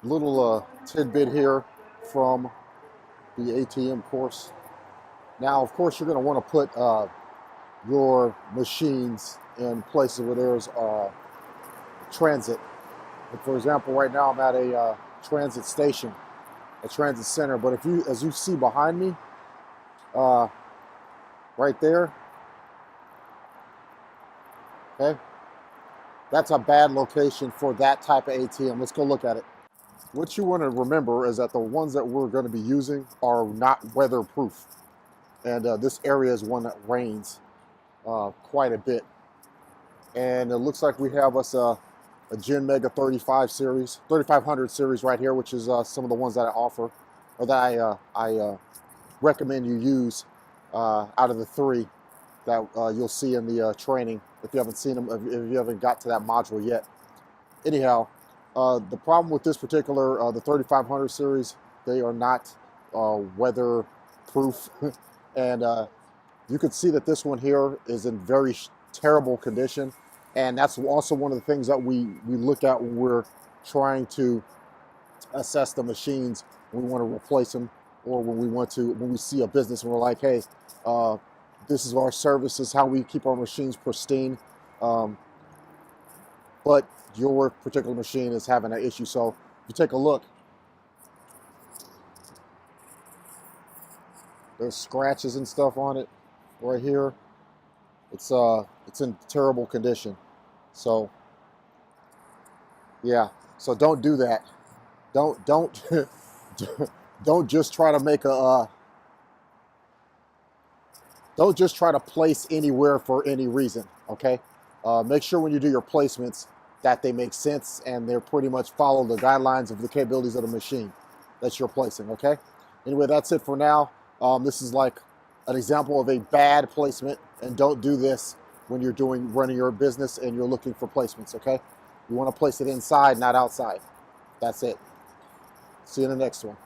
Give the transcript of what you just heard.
Little tidbit here from the ATM course. Now, of course, you're going to want to put your machines in places where there's transit. Like, for example, right now I'm at a transit station, a transit center. But if you, as you see behind me, uh, right there, okay, that's a bad location for that type of ATM. Let's go look at it. What you want to remember is that the ones that we're going to be using are not weatherproof. And this area is one that rains quite a bit. And it looks like we have us a Genmega 3500 series right here, which is some of the ones that I offer, or that I recommend you use out of the three that you'll see in the training if you haven't seen them, if you haven't got to that module yet. Anyhow, the problem with this particular, the 3500 series, they are not weather-proof. And you can see that this one here is in very terrible condition. And that's also one of the things that we look at when we're trying to assess the machines, when we want to replace them, or when we see a business and we're like, hey, this is our service, this is how we keep our machines pristine. But your particular machine is having an issue. So if you take a look, there's scratches and stuff on it right here. It's in terrible condition. So yeah, so don't do that. Don't don't just try to make a don't just try to place anywhere for any reason. Okay, make sure when you do your placements that they make sense and they're pretty much follow the guidelines of the capabilities of the machine that you're placing. Okay. Anyway, that's it for now. This is like an example of a bad placement, and don't do this when you're running your business and you're looking for placements. Okay, you want to place it inside, not outside. That's it. See you in the next one.